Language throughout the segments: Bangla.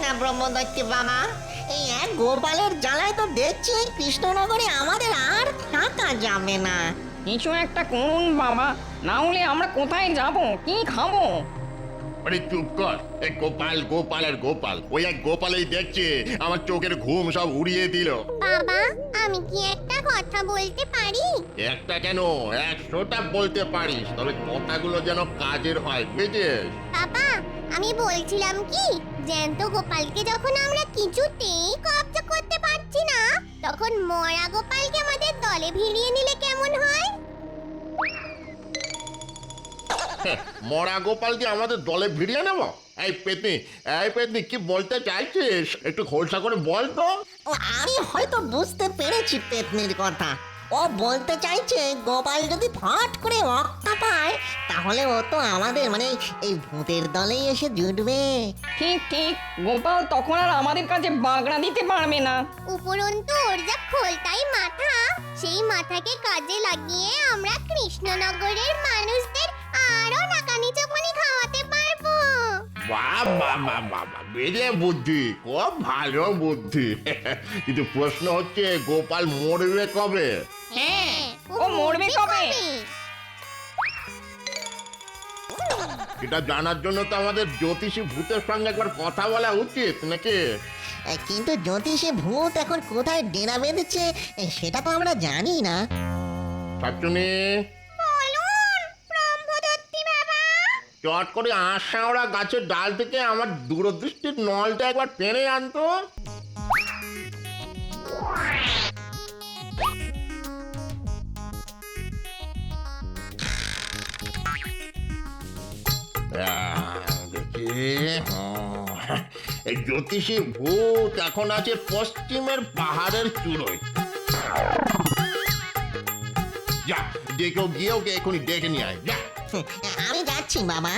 না ব্রহ্মদৈত্য বাবা। এই এক গোপালের জ্বালায় তো দেখছি এই কৃষ্ণনগরে আমাদের আর থাকা যাবে না। কিছু একটা করুন বাবা, না হলে আমরা কোথায় যাব, কি খাবো? আরে চুপ কর। এই গোপাল গোপাল আর গোপাল, ওই এক গোপালেই দেখছে আমার চোখের ঘুম সব উড়িয়ে দিল। বাবা, আমি কি একটা কথা বলতে পারি? একটা কেন, 100টা বলতে পারিস, তবে কথাগুলো যেন কাজের হয়, বুঝেছিস? বাবা, আমি বলছিলাম কি, জ্যান্ত গোপালকে যখন আমরা কিছুতেই কবজা করতে পারছি না, তখন মরা গোপালকে আমাদের দলে ভিড়িয়ে নিলে কেমন হয়? মরা গোপালকে আমাদের দলে ভিড়িয়ে নেব? এই পেতনি কি বলতে চাইছিস? একটু খোলসা করে বল তো। ও, আমি হয়তো বুঝতে পেরেছি পেতনির কথা। ও বলতে চাইছে গোপাল যদি ফট করে রক্ষা পায় তাহলে ও তো আমাদের মানে এই ভূতের দলেই এসে জুটবে। ঠিক ঠিক, গোপাল তখন আর আমাদের কাছে বাগড়া দিতে পারবে না। উপরন্তু ওর যা খোলতাই মাথা, সেই মাথাকে কাজে লাগিয়ে আমরা কৃষ্ণনগরের মানুষদের আরো নাকানি চাপানি খাওয়াতে পারবো। বাহ বাহ বাহ বাহ বাহ, বেরিয়ে বুদ্ধি, খুব ভালো বুদ্ধি। কিন্তু প্রশ্ন হচ্ছে গোপাল মরবে কবে? হ্যাঁ, ও মরবে কবে? এটা জানার জন্য তো আমাদের জ্যোতিষী ভূতের সঙ্গে একবার কথা বলা উচিত নাকি? কিন্তু জ্যোতিষে ভূত এখন কোথায় ডেরা বেঁধেছে সেটা তো আমরা জানি না। শাকচুনি, বলুন ব্রহ্মদত্তি বাবা। চট করে আশাওড়া গাছের ডাল থেকে আমার দূরদৃষ্টির নলটা একবার টেনে আনতো। দেখি, এই জ্যোতিষী ভূত এখন আছে পশ্চিমের পাহাড়ের চূড়োয়। যা, যে কেউ গিয়ে ওকে এখনই ডেকে নিয়ে আয়, যা। আমি যাচ্ছি বাবা।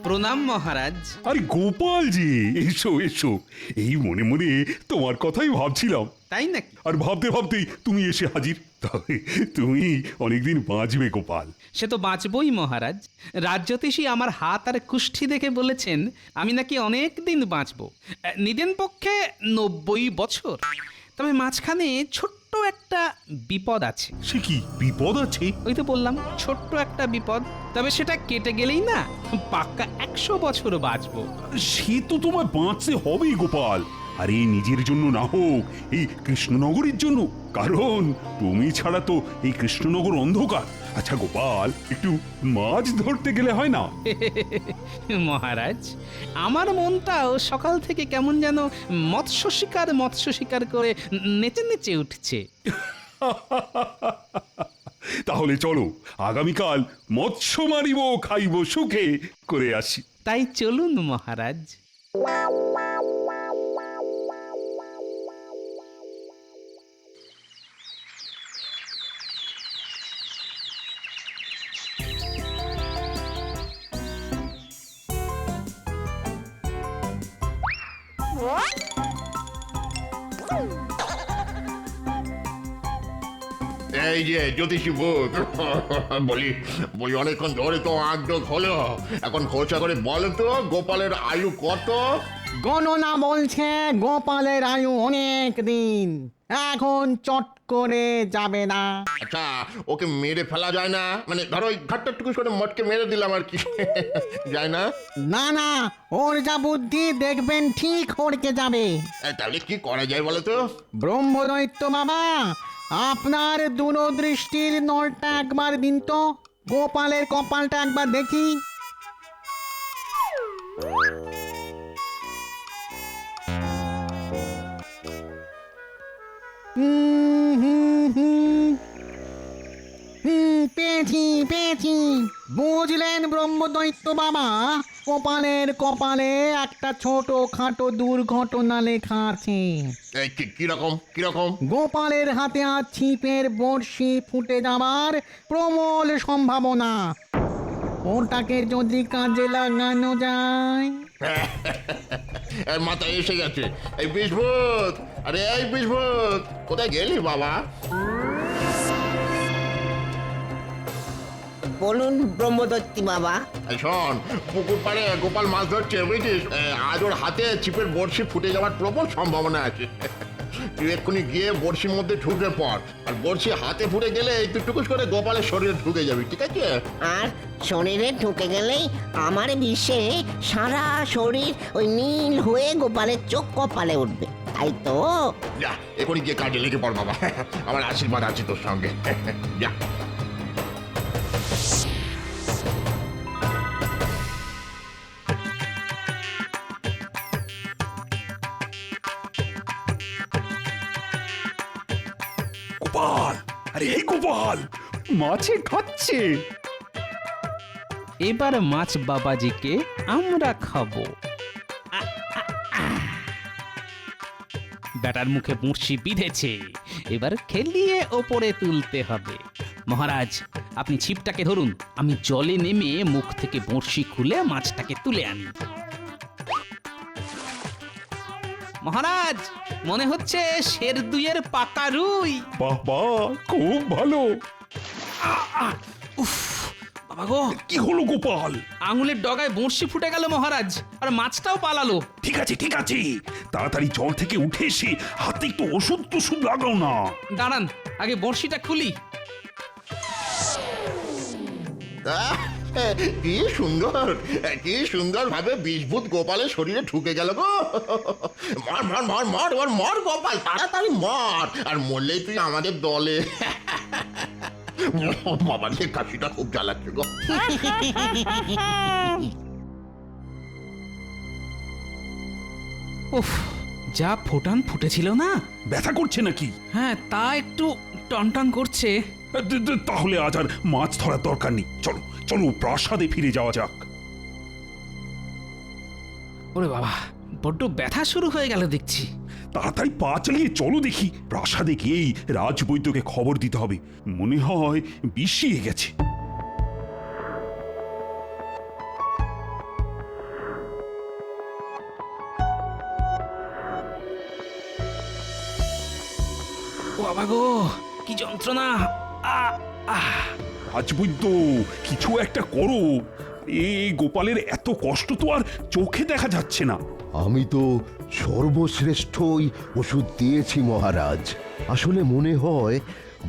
প্রণাম মহারাজ। আরে গোপাল জি, এসো এসো। এই মনে মনে তোমার কথাই ভাবছিলাম, তাই নাকি? আর ভাবতে ভাবতেই তুমি এসে হাজির। তবে তুমি অনেকদিন বাঁচবে গোপাল। সে তো বাঁচবই মহারাজ। রাজ্যতীশী আমার হাত আর কুষ্ঠি দেখে বলেছেন আমি নাকি অনেক দিন বাঁচবো, নিদেন পক্ষে 90 বছর। তবে মাঝখানে ছোট্ট একটা বিপদ আছে। সে কি বিপদ আছে? ওই তো বললাম ছোট্ট একটা বিপদ, তবে সেটা কেটে গেলেই না পাক্কা 100 বছর বাঁচবো। সে তো তোমায় বাঁচতে হবেই গোপাল। আরে নিজের জন্য না হোক, এই কৃষ্ণনগরের জন্য। কারণ তুমি ছাড়া তো এই কৃষ্ণনগর অন্ধকার। আচ্ছা গোপাল, একটু মাছ ধরতে গেলে হয় না? মহারাজ, আমার মনটাও সকাল থেকে কেমন যেন মৎস্য শিকার করে নেচে নেচে উঠছে। তাহলে চলো আগামীকাল মৎস্য মারিব খাইব সুখে করে আসি। তাই চলুন মহারাজ। এই যে জ্যোতিষী ভূত, বলি বলি অনেকক্ষণ ধরে তো আগ্রহ হলো, এখন খোঁচা করে বলো তো গোপালের আয়ু কত? গণনা বলছে গোপালের আয়ু অনেক দিন, এখন চট করে যাবে না। আচ্ছা, ওকে মেরে ফেলা যায় না? মানে ধরো ওই ঘাটটা টুকুস করে মটকে মেরে দিলাম আর কি, যায় না? না না, ওর যা বুদ্ধি দেখবেন ঠিক হড়কে যাবে। তাহলে কি করা যায় বলো তো? ব্রহ্মদৈত্য বাবা, আপনার দূরদৃষ্টির নলটা একবার দিন তো, গোপালের কপালটা একবার দেখি। পেয়েছি পেয়েছি। বুঝলেন ব্রহ্মদৈত্য বাবা, গোপালের কপালে একটা ছোট খাটো দুর্ঘটনা লেখা আছে। এই কিরকম কিরকম? গোপালের হাতে আজ ছিপের বড়শি ফুটে যাবার প্রবল সম্ভাবনা। ওটাকে যদি কাজে লাগানো যায়। এর মাথায় এসে গেছে। এই বিষ্ভূত, আরে এই বিষ্ভূত, কোথায় গেলি বাবা? বলুন ব্রহ্মদত্তি বাবা। এই শোন, পুকুর পাড়ে গোপাল মাছ ধরছে বুঝছিস, আজ ওর হাতে ছিপের বড়শি ফুটে যাওয়ার প্রবল সম্ভাবনা আছে। তুই এক্ষুনি গিয়ে বড়শির মধ্যে ঢুকে পড়, আর বড়শি হাতে ফুটে গেলে তুই টুকুস করে গোপালের শরীরে ঢুকে যাবি, ঠিক আছে? আর শরীরে ঢুকে গেলেই আমার বিশ্বে সারা শরীর ওই নীল হয়ে গোপালের চোখ কপালে উঠবে, তাই তো? যা এক্ষুনি গিয়ে কাজে লেগে পড় বাবা, আমার আশীর্বাদ আছে তোর সঙ্গে। যা। গোপাল, আরে এই গোপাল, মাছে খাচ্ছে। এবার মাছ বাবাজিকে আমরা খাবো। ব্যাটার মুখে বড়শি বিঁধেছে, এবার খেলিয়ে ওপরে তুলতে হবে। মহারাজ, আপনি ছিপটাকে ধরুন, আমি জলে নেমে মুখ থেকে বড়শি খুলে মাছটাকে তুলে আনি। মহারাজ, মনে হচ্ছে শের দুইয়ের পাকা রুই। বাহ বাহ, খুব ভালো। উফ, বাবা গো, কি হলো গোপাল? আঙুলের ডগায় বড়শি ফুটে গেল মহারাজ, আর মাছটাও পালালো। ঠিক আছে ঠিক আছে, তাড়াতাড়ি জল থেকে উঠে এসে হাতে একটু ওষুধ টষুধ লাগাও না। দাঁড়ান, আগে বড়শিটা খুলি। আহ, কি সুন্দর, কি সুন্দর ভাবে বিষভূত গোপালের শরীরে ঢুকে গেল গো। মর মর মর মর, এবার মর গোপাল, তাড়াতাড়ি মর, আর মরলেই তুই আমাদের দলে। বাবা রে, কাশিটা খুব জ্বালাচ্ছে গো। উফ, যা ফোটান ফুটেছিল না। ব্যথা করছে নাকি? হ্যাঁ, তা একটু টনটন করছে। তাহলে আজ আর মাছ ধরার দরকার নেই, চলো চলো প্রাসাদে ফিরে যাওয়া যাক। ওরে বাবা, বড্ড ব্যথা শুরু হয়ে গেল দেখছি। তাড়াতাড়ি পা চালিয়ে চলো দেখি, প্রাসাদে গিয়েই রাজবৈদ্যকে খবর দিতে হবে, মনে হয় বিষিয়ে গেছে। ও বাবা গো, কি যন্ত্রণা! রাজবৈদ্য, কিছু একটা করো। এই গোপালের এত কষ্ট তো আর চোখে দেখা যাচ্ছে না। আমি তো সর্বশ্রেষ্ঠই ওষুধ দিয়েছি মহারাজ। আসলে মনে হয়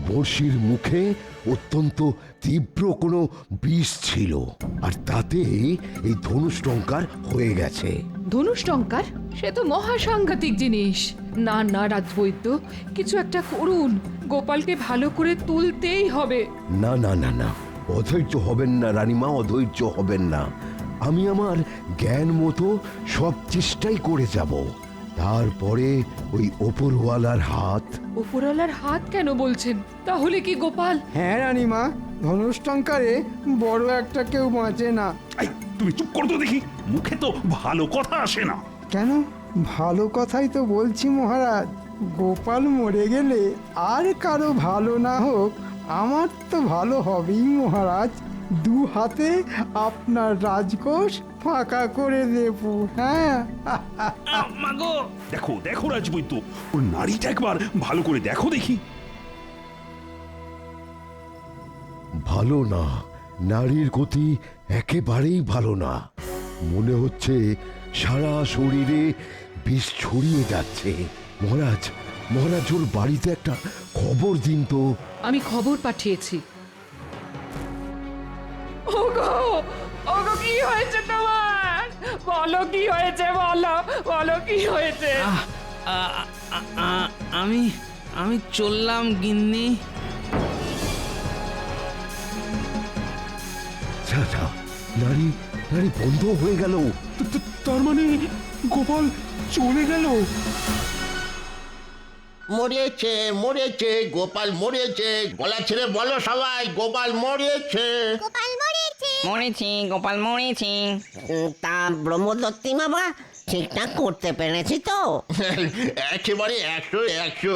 বড়শির মুখে অত্যন্ত তীব্র কোনো বিষ ছিল, আর তাতে এই ধনুষ্টঙ্কার হয়ে গেছে। ধনুষ্টঙ্কার? সে তো মহাসাংঘাতিক জিনিস। না না রাজবৈদ্য, কিছু একটা করুন, গোপালকে ভালো করে তুলতেই হবে। না না না না, অধৈর্য হবেন না রানীমা, অধৈর্য হবেন না। আমি আমার জ্ঞান মতো সব চেষ্টাই করে যাব। তারপরে ওই ওপরওয়ালার হাত। উপরওয়ালার হাত কেন বলছেন? তাহলে কি গোপাল? হ্যাঁ রানীমা, ধনুষ্টঙ্কারে বড় একটা কেউ বাঁচে না। এই, তুমি চুপ করো তো দেখি, মুখে তো ভালো কথা আসে না। কেন? ভালো কথাই তো বলছি মহারাজ। গোপাল মরে গেলে আর কারো ভালো না হোক, আমার তো ভালো হবেই মহারাজ। দু হাতে আপনার রাজকোষ ফাঁকা করে দেব। হ্যাঁ, মাগো, দেখো দেখো রাজবৈদ্য, ওর নাড়িটা একবার ভালো করে দেখো দেখি। ভালো না, নারীর গতি একেবারেই ভালো না। মনে হচ্ছে সারা শরীরে বিষ ছড়িয়ে যাচ্ছে। মহারাজ, মহারাজ, ওর বাড়িতে একটা খবর দিন তো। আমি খবর পাঠিয়েছি। ওগো, ওগো, কি হয়েছে তোমার? বলো কি হয়েছে, বলো বলো কি হয়েছে? আমি আমি চললাম গিন্নি। আচ্ছা, নারী নারী বন্ধ হয়ে গেল। তার মানে গোপাল চলে গেল? মরেছে মরেছে, গোপাল মরেছে, গলা ছেড়ে বলো সবাই, গোপাল মরেছে। গোপাল মরেছে, মরেছি গোপাল মরেছি। তা ব্রহ্মদত্তি বাবা ঠিকঠাক করতে পেরেছি তো? একেবারে 100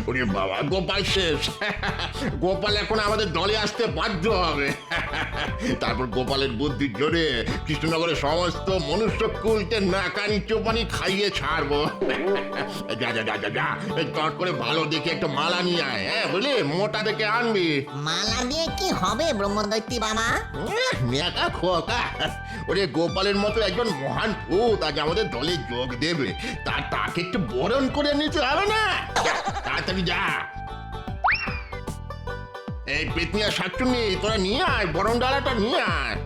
ওরে বাবা, গোপাল শেষ। গোপাল এখন আমাদের দলে আসতে বাধ্য হবে। তারপর গোপালের বুদ্ধির জোরে কৃষ্ণনগরের সমস্ত মনুষ্যকুলকে নাকানি চোপানি খাইয়ে ছাড়বো। যা যা যা যা যা, চট করে ভালো দেখে একটা মালা নিয়ে আয়, হ্যাঁ বুঝলি, মোটা দেখে আনবি। মালা দিয়ে কি হবে ব্রহ্মদত্তি বাবা? নেকা খোকা, ওরে গোপালের মতো একজন মহান ভূত আজ আমাদের দলে যোগ দেবে, তাকে একটু বরণ করে নিতে হবে না? যা, তাড়াতাড়ি যা। এই পেতনিয়া শাকচুন্নি, তোরা নিয়ে আয়, বরণ ডালাটা নিয়ে আয়।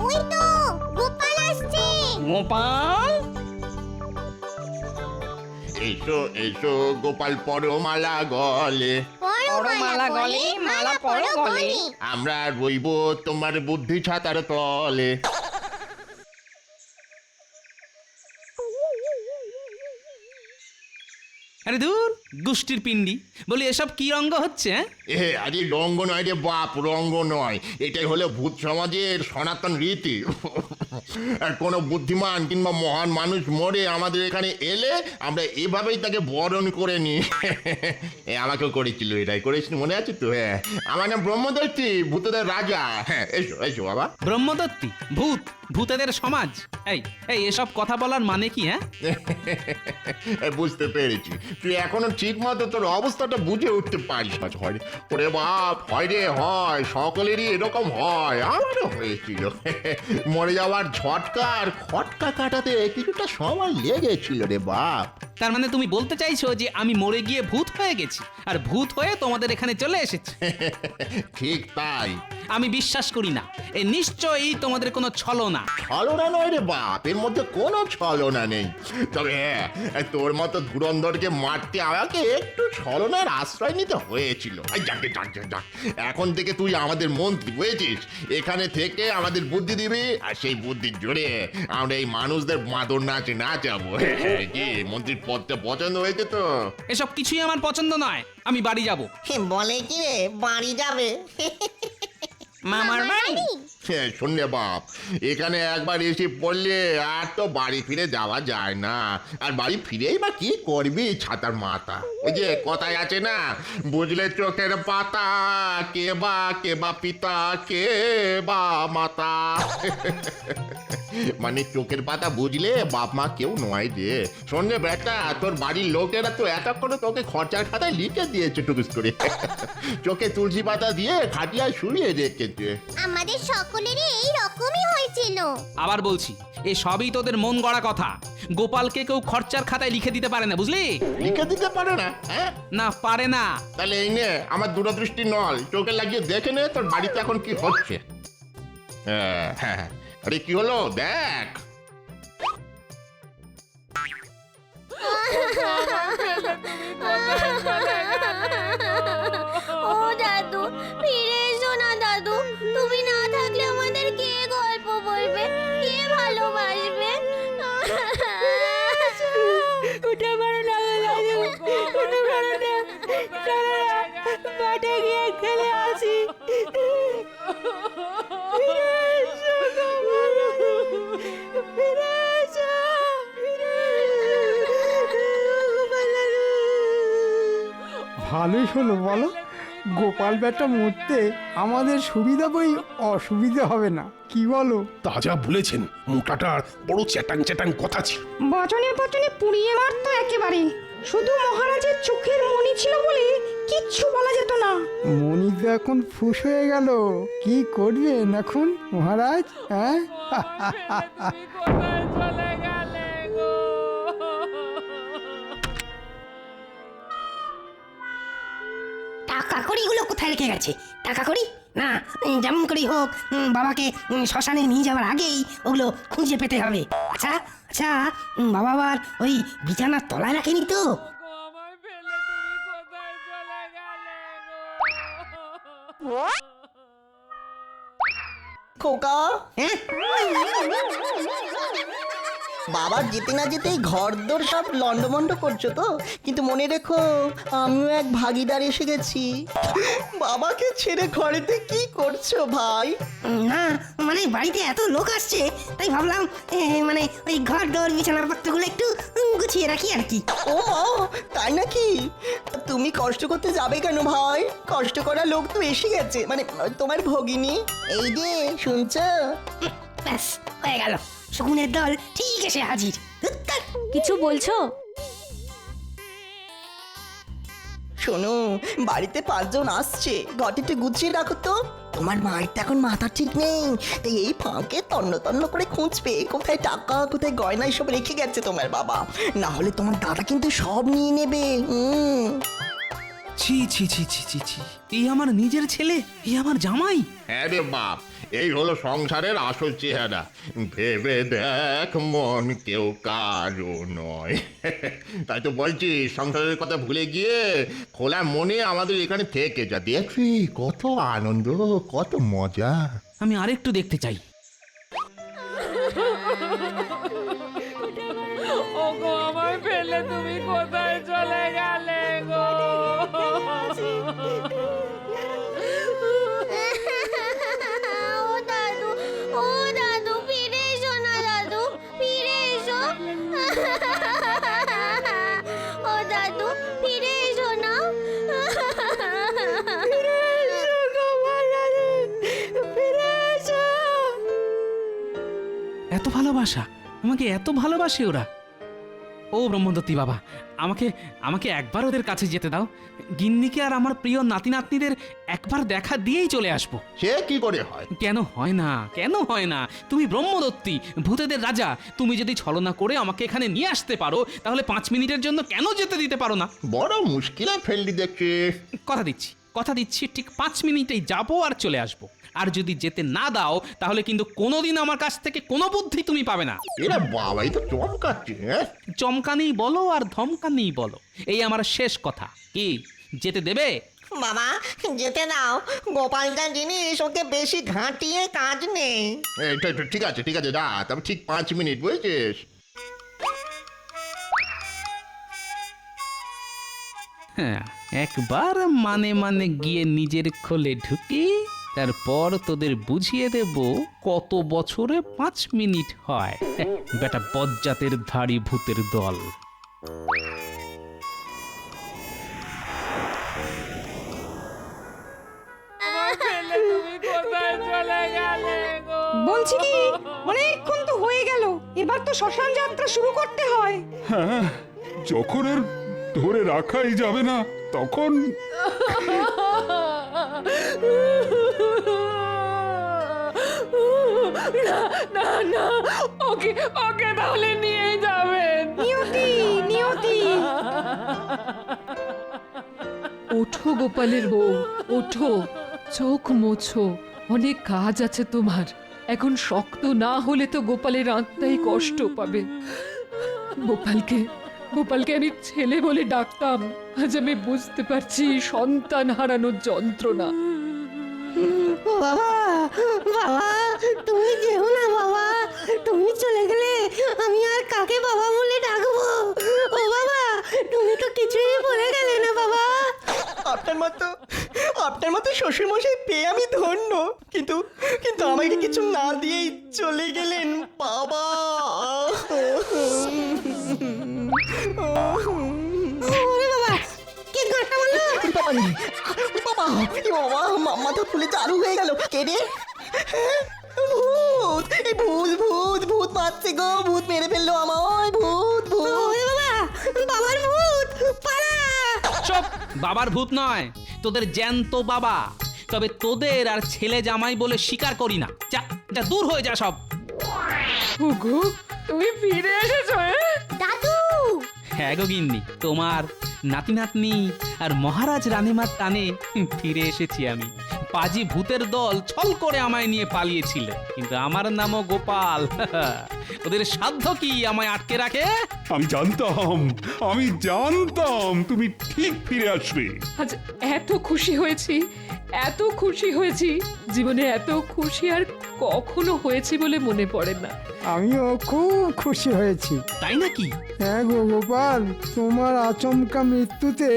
ওই তো গোপাল আসছে। গোপাল এসো এসো গোপাল, পরো মালা গলে, পরো মালা গলে, মালা পরো গলে। আমরা রইব তোমার বুদ্ধি ছাতার তলে। আরে দূর গোষ্ঠীর পিণ্ডি, বলি এসব কি রঙ্গ হচ্ছে? হ্যাঁ আরে রঙ্গ নয় রে বাপ, রঙ্গ নয়, এটাই হলো ভূত সমাজের সনাতন রীতি। আর কোনো বুদ্ধিমান কিংবা মহান মানুষ মরে আমাদের এখানে এলে আমরা এভাবেই তাকে বরণ করে নিই। আমাকেও করেছিল, এটাই করেছিল, মনে আছে তো? হ্যাঁ, আমার নাম ব্রহ্মদত্তি, ভূতদের রাজা। হ্যাঁ, এসো এসো বাবা। ব্রহ্মদত্তি ভূত, ভূতেদের সমাজ, এই এই এসব কথা বলার মানে কি? হ্যাঁ বুঝতে পেরেছি, তুই এখনো ঠিক মতো তোর অবস্থাটা বুঝে উঠতে পারিস না। হয় ওরে বাপ, হয় রে হয়, সকলেরই এরকম হয়, আমারও হয়েছিল। মরে যাওয়ার ঝটকা আর খটকা কাটাতে কিছুটা সময় লেগেছিল রে বাপ। তার মানে তুমি বলতে চাইছো যে আমি মরে গিয়ে ভূত হয়ে গেছি, আর ভূত হয়ে তোমাদের এখানে চলে এসেছি? ঠিক তাই। আমি বিশ্বাস করি না, এই নিশ্চয়ই তোমাদের কোনো ছলনা। ছলনা নয় রে বাপ, এর মধ্যে কোনো ছলনা নেই। তবে হ্যাঁ, তোর মতো ধুরন্ধরকে মারতে আমাকে একটু ছলনার আশ্রয় নিতে হয়েছিল। যাকে যাক যাক, এখন থেকে তুই আমাদের মন্ত্রী বুঝেছিস, এখানে থেকে আমাদের বুদ্ধি দিবি, আর সেই বুদ্ধির জোরে আমরা এই মানুষদের মাদর নাচ নাচাবো। কি মন্ত্রীর পদটা পছন্দ হয়েছে তো? এসব কিছুই আমার পছন্দ নয়, আমি বাড়ি যাব। বলে কি রে, বাড়ি যাবে? মামার বাড়ি? শোন রে বাপ, এখানে একবার এসে পড়লে আর তো বাড়ি ফিরে যাওয়া যায় না। আর বাড়ি ফিরেই বা কি করবি, ছাতার মাথা। ওই যে কথায় আছে না, বুঝলে চোখের পাতা, কে বা পিতা, কে বা মাতা। মানে চোখের পাতা বুঝলে বাপ মা কেউ নয় রে। শোন রে বেটা, তোর বাড়ির লোকেরা তো এতক্ষণে তোকে খরচার খাতায় লিখে দিয়েছে টুকুস করে। চোখে তুলসী পাতা দিয়ে খাটিয়ায় শুয়ে রেখেছে। আমাদের সকলেরই এই রকমই হয়েছিল। আবার বলছি, এ সবই তোদের মন গড়া কথা। গোপালকে কেউ খরচার খাতায় লিখে দিতে পারে না, বুঝলি? লিখে দিতে পারে না? হ্যাঁ, না পারে না। তাহলে এই নে আমার দূরদৃষ্টি নল, চোখে লাগিয়ে দেখে নে তোর বাড়িতে এখন কি হচ্ছে। হ্যাঁ, আরে কি হলো দেখ। ও দাদু, ফিরে এসো না দাদু। তুমি না থাকলে আমাদের কে গল্প বলবে, কে ভালোবাসবে? উঠে পড়ো না দাদু, উঠে পড়ো না, চলো না, মাঠে গিয়ে খেলে আসি। ফিরে এসো গোপাল, ফিরে এসো, ফিরে এসো গোপাল দাদু। ভালোই হলো বলো, গোপাল বেটা মরতে আমাদের সুবিধা বই অসুবিধা হবে না, কি বলো? তা যা বলেছেন, মোটাটার বড় চ্যাটাং চ্যাটাং কথা ছিল। বচনে বচনে পুড়িয়ে মারতো একেবারে। শুধু মহারাজের চোখের মণি ছিল বলে কিচ্ছু বলা যেত না। মণি তো এখন ফুস হয়ে গেল, কি করবেন এখন মহারাজ? হ্যাঁ, টাকা কড়িগুলো কোথায় রেখে গেছে? টাকা কড়ি না, যেমন করেই হোক বাবাকে শ্মশানে নিয়ে যাওয়ার আগেই ওগুলো খুঁজে পেতে হবে। আচ্ছা আচ্ছা, বাবা আবার ওই বিছানার তলায় রাখেনি তো? খোকা বাবা যেতে না যেতেই ঘরদোর সব লন্ডমন্ড করছো তো, কিন্তু মনে রেখো আমিও এক ভাগিদার এসে গেছি। বাবাকে ছেড়ে ঘরেতে কি করছো ভাই? না মানে বাড়িতে এত লোক আসছে তাই ভাবলাম মানে ওই ঘর দোর বিছানাপত্রগুলো একটু গুছিয়ে রাখি আর কি। ও মা, তাই নাকি? তুমি কষ্ট করতে যাবে কেন ভাই? কষ্ট করা লোক তো এসে গেছে, মানে তোমার ভগিনী। এই যে শুনছো? ব্যাস হয়ে গেল, শকুনের দল ঠিক এসে হাজির। কিছু বলছো? শোনো, বাড়িতে 5 জন আসছে, ঘরটিতে গুছিয়ে রাখো তো। তোমার মায়ের তো এখন মাথা ঠিক নেই, তাই এই ফাঁকে তন্ন তন্ন করে খুঁজবে কোথায় টাকা কোথায় গয়না সব রেখে গেছে তোমার বাবা, না হলে তোমার দাদা কিন্তু সব নিয়ে নেবে। ছি ছি ছি ছি ছি ছি, এই আমার নিজের ছেলে, এই আমার জামাই। হ্যাঁ রে বাপ, এই হলো সংসারের আসল চেহারা। ভেবে দেখ মন কেউ কারো নয়। তাই তো বলছি, সংসারের কথা ভুলে গিয়ে খোলা মনে আমাদের এখানে থেকে যা, দেখবি কত আনন্দ কত মজা। আমি আরেকটু দেখতে চাই। ওগো আমার ফেলে তুমি কোথায় চলে গেলে গো? ও দাদু ফিরে এসো না, দাদু ফিরে এসো। ও দাদু ফিরে এসো না। এত ভালোবাসা, আমাকে এত ভালোবাসে ওরা। ও ব্রহ্মদত্তী বাবা, আমাকে আমাকে একবার ওদের কাছে যেতে দাও। গিন্নিকে আর আমার প্রিয় নাতি নাতনিদের একবার দেখা দিয়েই চলে আসবো। সে কি করে হয়? কেন হয় না, কেন হয় না? তুমি ব্রহ্মদত্তী, ভূতেদের রাজা, তুমি যদি ছলনা করে আমাকে এখানে নিয়ে আসতে পারো, তাহলে 5 মিনিটের জন্য কেন যেতে দিতে পারো না? বড় মুশকিলে ফেললি দেখছি। কথা দিচ্ছি ঠিক 5 মিনিটেই যাবো আর চলে আসবো। আর যদি যেতে না দাও, তাহলে কিন্তু কোনোদিন আমার কাছ থেকে কোনো বুদ্ধি তুমি পাবে না। এরা বাবাই তো চমকাচ্ছে। চমকানি বলো আর ধমকানি বলো, এই আমার শেষ কথা। কি যেতে দেবে? বাবা যেতে দাও, গোপালটা জিনিস, ওকে বেশি ঘাঁটিয়ে কাজ নেই। ঠিক আছে ঠিক আছে, যা, তবে ঠিক 5 মিনিট, বুঝেছিস? হ্যাঁ, একবার মানে মানে গিয়ে নিজের খোলে ঢুকি, তারপর তোদের বুঝিয়ে দেব কত বছরে 5 মিনিট হয়। বেটা বজ্জাতের ধাড়ি ভূতের দল। আমার ফেলে তুমি কোথায় চলে গেলে গো? বলছি কি, অনেকক্ষণ তো হয়ে গেল, এবার তো শ্মশান যাত্রা শুরু করতে হয়। হ্যাঁ, যখন আর ধরে রাখাই যাবে না তখন না না না, ওকে ওকে তাহলে নিয়ে যাবেন। নিয়তি নিয়তি, ওঠো গোপালের বউ, ওঠো, চোখ মোছো, অনেক কাজ আছে তোমার। এখন শক্ত না হলে তো গোপালের আত্মাই কষ্ট পাবে। গোপালকে আমি ছেলে বলে ডাকতাম, আজ আমি বুঝতে পারছি সন্তান হারানোর যন্ত্রণা। বাবা বাবা, তুমি যেও না বাবা, তুমি চলে গেলে আমি আর কাকে বাবা বলে ডাকবো? ও বাবা, তুমি তো কিছুই বলে গেলে না বাবা। আপনার মতো শ্বশুরমশাই পেয়ে আমি ধন্য, কিন্তু কিন্তু আমাকে কিছু না দিয়েই চলে গেলেন বাবা। ওরে বাবা, কে ঘরটা বললো? বাবা মাথা ফুলে চালু হয়ে গেল। কে রে? ভূত! এই ভূত ভূত ভূত মারছে গো, ভূত মেরে ফেললো আমায়, ভূত ভূত। ওরে বাবা, বাবার ভূত, পালা! চুপ! বাবার ভূত নয়, তোদের জ্যান্ত বাবা। তবে তোদের আর ছেলে জামাই বলে স্বীকার করি না। যা দূর হয়ে যা সব। ওগো তুমি ফিরে এসেছো? দাদু হ্যাঁ গো গিন্নি, তোমার নাতি নাতনি আর মহারাজ রানীমার টানে ফিরে এসেছি আমি। পাজি ভূতের দল ছল করে আমায় নিয়ে পালিয়েছিল, কিন্তু আমার নামও গোপাল। ওদের সাধ্য কি আমায় আটকে রাখে? আমি জানতাম তুমি ঠিক ফিরে আসবে। আজ এত খুশি হয়েছি জীবনে এত খুশি আর কখনো হয়েছি বলে মনে পড়ে না। আমিও খুব খুশি হয়েছি। তাই নাকি? হ্যাঁ গো গোপাল, তোমার আচমকা মৃত্যুতে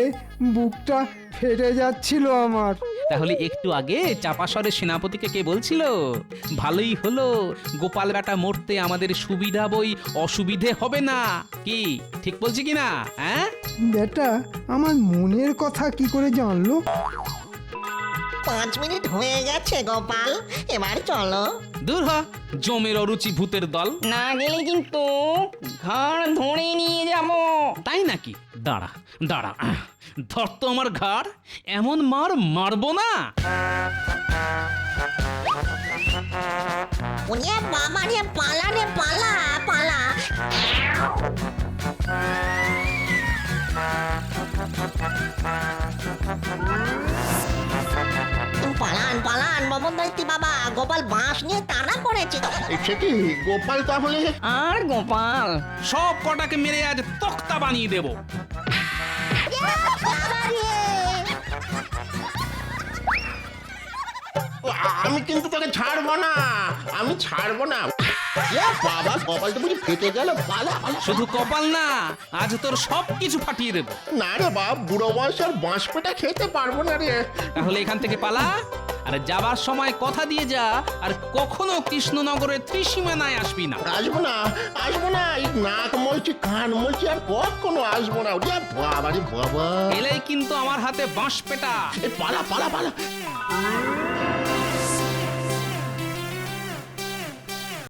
বুকটা ফেটে যাচ্ছিল আমার। তাহলে একটু আগে চাপাসরের সেনাপতিকে কে বলছিল ভালোই হলো গোপাল বেটা মরতে আমাদের সুবিধা বই অসুবিধে হবে না? কি ঠিক বলছি কিনা? হ্যাঁ বেটা আমার মনের কথা কি করে জানলো? 5 মিনিট হয়ে গেছে গোপাল, এবার চলো। দূর হ জমের অরুচি ভূতের দল। না গেলে কিন্তু ঘাড় ধরে নিয়ে যাব। তাই নাকি? দাঁড়া দাঁড়া, ধর তো আমার ঘাড়, এমন মার মারবো না। ওরে বাবা রে, পালা রে পালা পালা। পালান পালান ববনদৈত্যি বাবা, গোপাল বাঁশ নিয়ে তাড়া করেছে। সে কি গোপাল তাহলে? আর গোপাল সব কটাকে মেরে আজ তক্তা বানিয়ে দেব। আমি কিন্তু তোকে ছাড়বো না, আমি ছাড়বো না। বাবা, কপালটা বুঝি ফেটে গেল। পালা পালা। শুধু কপাল না, আজ তোর সব কিছু ফাটিয়ে দেব। না রে বাপ, বুড়ো বয়স আর বাঁশ পেটা খেতে পারবো না রে। তাহলে এখান থেকে পালা, আর যাবার সময় কথা দিয়ে যা আর কখনো কৃষ্ণনগরের ত্রিসীমানায় আসবি না। আসবো না, আসবো না। এই নাক মলছি, কান মলছি, আর কখনো আসবো না। ওরে বাবা রে বাবা, এলেই কিন্তু আমার হাতে বাঁশ পেটা। পালা পালা পালা।